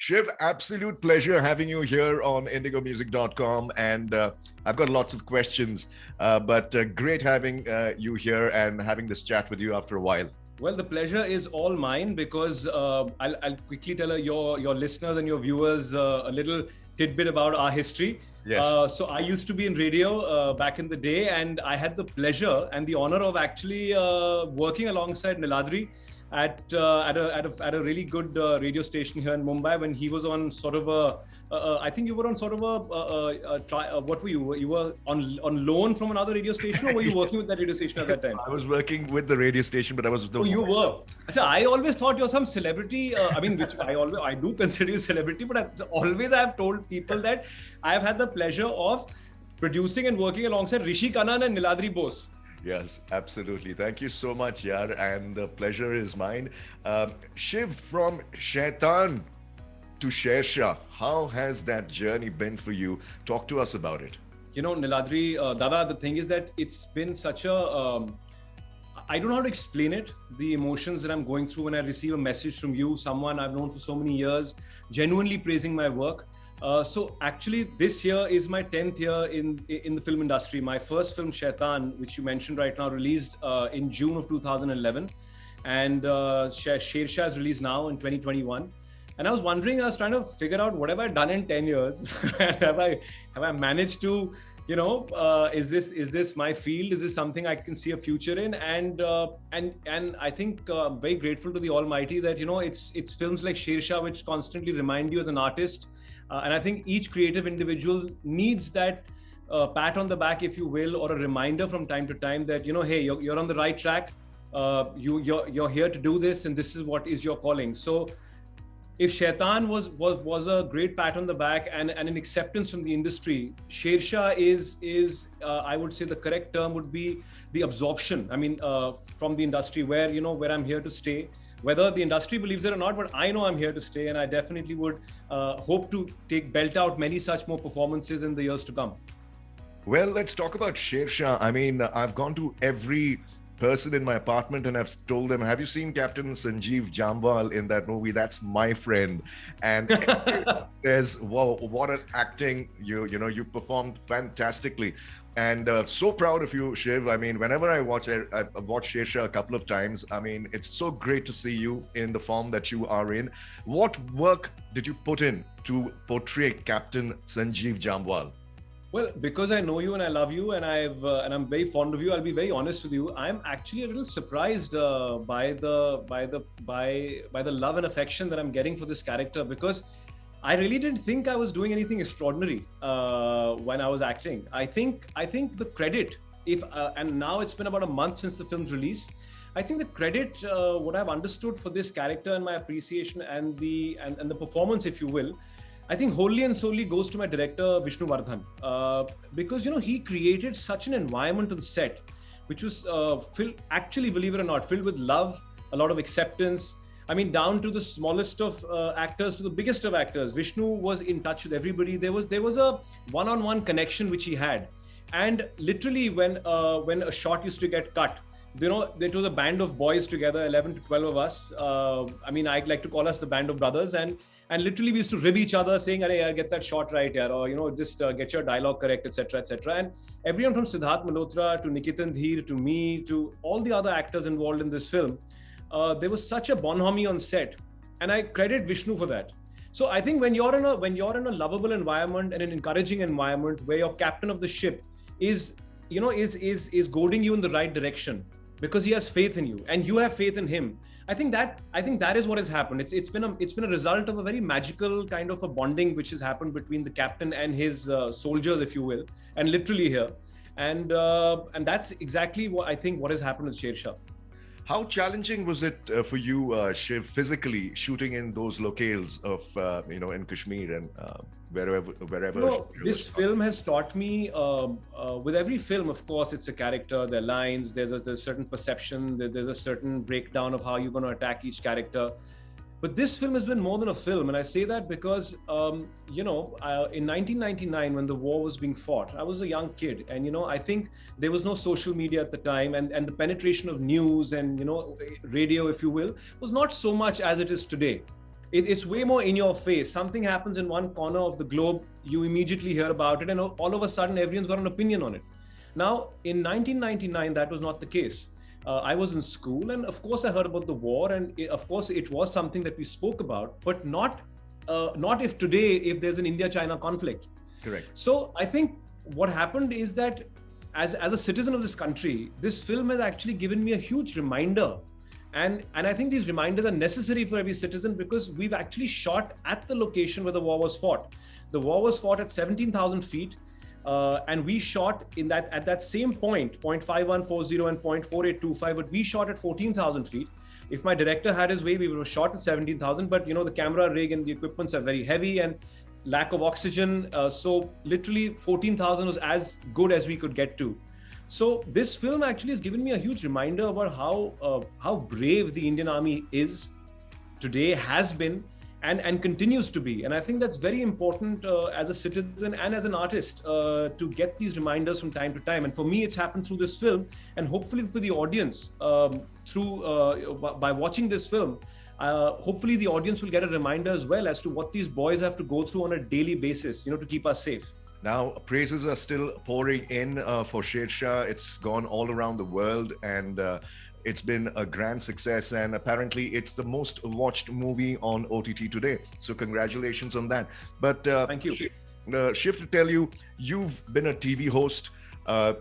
Shiv, absolute pleasure having you here on indigomusic.com. And I've got lots of questions, but great having you here and having this chat with you after a while. Well, the pleasure is all mine because I'll quickly tell your listeners and your viewers a little tidbit about our history. Yes. So I used to be in radio back in the day, and I had the pleasure and the honor of actually working alongside Niladri at a really good radio station here in Mumbai when he was on sort of a I think you were on sort of what were you? You were on loan from another radio station, or were you working with that radio station at that time? I was working with the radio station, but I was the. Oh, you were. I always thought you're some celebrity. I mean, which I do consider you a celebrity, but I've told people that I've had the pleasure of producing and working alongside Rishi Kannan and Niladri Bose. Yes, absolutely. Thank you so much, Yaar. And the pleasure is mine. Shiv, from Shaitan to Shershaah, how has that journey been for you? Talk to us about it. You know, Niladri, Dada, the thing is that it's been such a, I don't know how to explain it, the emotions that I'm going through when I receive a message from you, someone I've known for so many years, genuinely praising my work. So actually this year is my 10th year in the film industry. My first film, Shaitan, which you mentioned right now, released in June of 2011. And Shershaah is released now in 2021. And I was wondering, I was trying to figure out what have I done in 10 years? have I managed to, you know, is this my field? Is this something I can see a future in? And I think I'm very grateful to the Almighty that, you know, it's films like Shershaah which constantly remind you as an artist. And I think each creative individual needs that pat on the back, if you will, or a reminder from time to time that, you know, hey, you're on the right track. You're here to do this, and this is what is your calling. So if Shaitan was a great pat on the back and an acceptance from the industry, Shershaah is I would say the correct term would be the absorption. I mean, from the industry where I'm here to stay. Whether the industry believes it or not, but I know I'm here to stay, and I definitely would hope to belt out many such more performances in the years to come. Well, let's talk about Shershaah. I mean, I've gone to every person in my apartment and I've told them, have you seen Captain Sanjeev Jambal in that movie? That's my friend. And there's, wow, what an acting. You performed fantastically. And so proud of you, Shiv. I mean, whenever I've watched Shershaah a couple of times. I mean, it's so great to see you in the form that you are in. What work did you put in to portray Captain Sanjeev Jambal? Well, because I know you and I love you, and I'm very fond of you, I'll be very honest with you. I'm actually a little surprised by the love and affection that I'm getting for this character, because I really didn't think I was doing anything extraordinary when I was acting. I think the credit, and now it's been about a month since the film's release. I think the credit, what I've understood for this character and my appreciation and the performance, if you will, I think wholly and solely goes to my director, Vishnu Vardhan, because, you know, he created such an environment on set, which was actually, believe it or not, filled with love, a lot of acceptance. I mean, down to the smallest of actors to the biggest of actors. Vishnu was in touch with everybody. There was a one-on-one connection which he had. And literally when a shot used to get cut, you know, there was a band of boys together, 11 to 12 of us. I mean, I like to call us the band of brothers, and literally we used to rib each other saying, "Arey, yaar, get that shot right, yaar," or, you know, just get your dialogue correct, etc., etc. And everyone from Siddharth Malhotra to Nikitan Dheer to me to all the other actors involved in this film, there was such a bonhomie on set, and I credit Vishnu for that. So I think when you're in a lovable environment and an encouraging environment where your captain of the ship is goading you in the right direction, because he has faith in you and you have faith in him. I think that is what has happened. It's been a result of a very magical kind of a bonding which has happened between the captain and his soldiers, if you will, and literally here, and that's exactly what has happened with Shershaah. How challenging was it for you, Shiv, physically shooting in those locales of in Kashmir and wherever? You know, this film has taught me. With every film, of course, it's a character. There are lines. There's a certain perception. There's a certain breakdown of how you're going to attack each character. But this film has been more than a film, and I say that because, in 1999, when the war was being fought, I was a young kid, and, you know, I think there was no social media at the time, and the penetration of news and, you know, radio, if you will, was not so much as it is today. it's way more in your face. Something happens in one corner of the globe, you immediately hear about it, and all of a sudden everyone's got an opinion on it. Now, in 1999, that was not the case. I was in school, and of course I heard about the war, and of course it was something that we spoke about, but not if today, if there's an India-China conflict. Correct. So I think what happened is that as a citizen of this country, this film has actually given me a huge reminder. And I think these reminders are necessary for every citizen, because we've actually shot at the location where the war was fought. The war was fought at 17,000 feet. And we shot at that same point, 0.5140 and 0.4825, but we shot at 14,000 feet. If my director had his way, we would have shot at 17,000, but the camera rig and the equipments are very heavy and lack of oxygen. So literally 14,000 was as good as we could get to. So this film actually has given me a huge reminder about how brave the Indian Army is today, has been, and continues to be. And I think that's very important as a citizen and as an artist to get these reminders from time to time. And for me, it's happened through this film, and hopefully for the audience, by watching this film, hopefully the audience will get a reminder as well as to what these boys have to go through on a daily basis, to keep us safe. Now, praises are still pouring in for Shershaah. It's gone all around the world, and it's been a grand success, and apparently it's the most watched movie on OTT today. So congratulations on that. But thank you. Shiv, to tell you, you've been a TV host,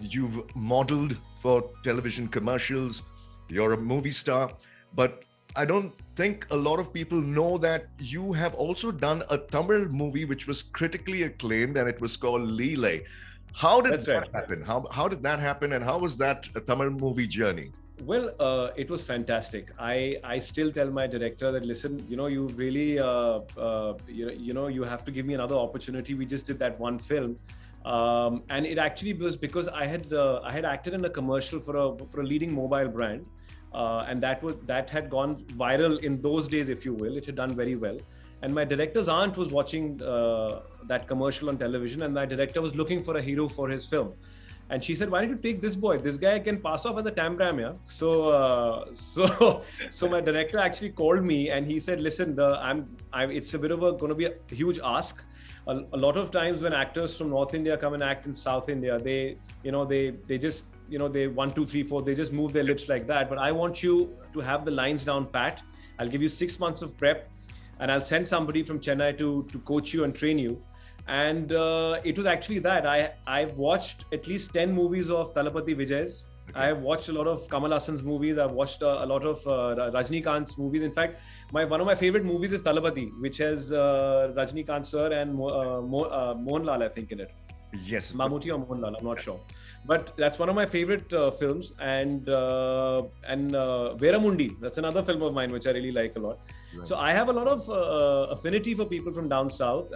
you've modeled for television commercials, you're a movie star, but I don't think a lot of people know that you have also done a Tamil movie which was critically acclaimed, and it was called Lele. How did that happen? How did that happen, and how was that Tamil movie journey? Well, it was fantastic. I still tell my director that, listen, you really, you have to give me another opportunity. We just did that one film. And it actually was because I had acted in a commercial for a leading mobile brand. And that had gone viral in those days, if you will. It had done very well. And my director's aunt was watching that commercial on television, and my director was looking for a hero for his film. And she said, why don't you take this boy? This guy can pass off as a tambram, yeah? So my director actually called me, and he said, listen, it's a bit of going to be a huge ask. A lot of times when actors from North India come and act in South India, they just, they 1, 2, 3, 4, they just move their lips like that. But I want you to have the lines down pat. I'll give you 6 months of prep, and I'll send somebody from Chennai to coach you and train you. And it was actually that. I've watched at least 10 movies of Talapati Vijay's. Okay. I've watched a lot of Kamal Hassan's movies. I've watched a lot of Rajnikant's movies. In fact, one of my favorite movies is Talapati, which has Rajnikant sir and Mohanlal, I think, in it. Yes. Mammootty or Mohanlal, I'm not sure. But that's one of my favorite films. And Veeramundi, that's another film of mine which I really like a lot. Right. So I have a lot of affinity for people from down south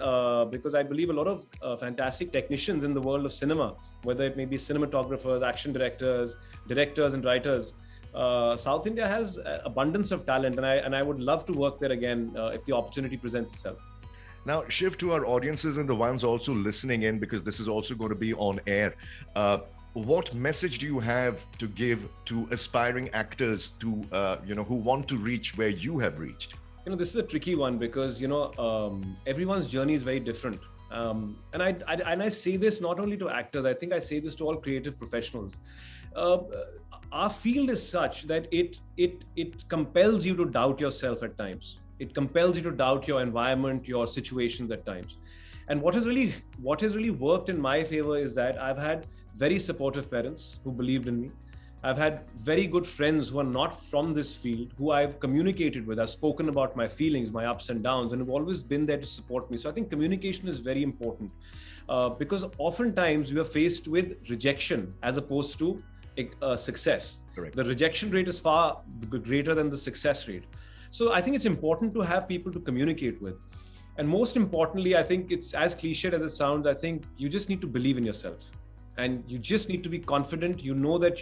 because I believe a lot of fantastic technicians in the world of cinema, whether it may be cinematographers, action directors and writers. South India has abundance of talent, and I would love to work there again if the opportunity presents itself. Now, Shiv, to our audiences and the ones also listening in, because this is also going to be on air, what message do you have to give to aspiring actors to, who want to reach where you have reached? This is a tricky one because, everyone's journey is very different. And I say this not only to actors, I think I say this to all creative professionals. Our field is such that it compels you to doubt yourself at times. It compels you to doubt your environment, your situations at times. And what has really worked in my favor is that I've had very supportive parents who believed in me. I've had very good friends who are not from this field, who I've communicated with. I've spoken about my feelings, my ups and downs, and have always been there to support me. So I think communication is very important because oftentimes we are faced with rejection as opposed to success. Correct. The rejection rate is far greater than the success rate. So I think it's important to have people to communicate with. And most importantly, I think it's as cliched as it sounds, I think you just need to believe in yourself. And you just need to be confident. You know that,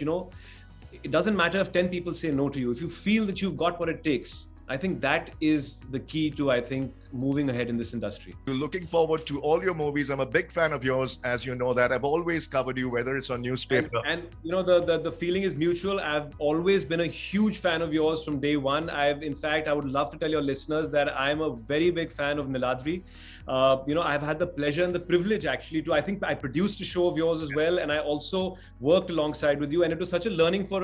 it doesn't matter if 10 people say no to you. If you feel that you've got what it takes, I think that is the key to, moving ahead in this industry. Looking forward to all your movies. I'm a big fan of yours, as you know that. I've always covered you, whether it's on newspaper. And you know, the feeling is mutual. I've always been a huge fan of yours from day one. In fact, I would love to tell your listeners that I'm a very big fan of Niladri. You know, I've had the pleasure and the privilege actually I think I produced a show of yours as well, and I also worked alongside with you, and it was such a learning for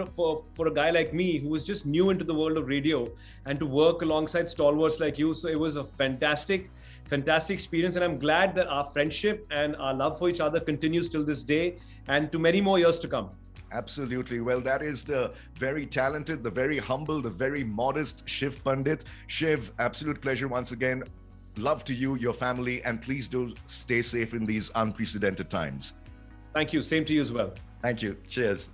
a guy like me who was just new into the world of radio, and to work alongside stalwarts like you. So it was a fantastic experience, and I'm glad that our friendship and our love for each other continues till this day and to many more years to come. Absolutely. Well, that is the very talented, the very humble, the very modest Shiv Pandit. Shiv, absolute pleasure once again. Love to you, your family, and please do stay safe in these unprecedented times. Thank you. Same to you as well. Thank you. Cheers.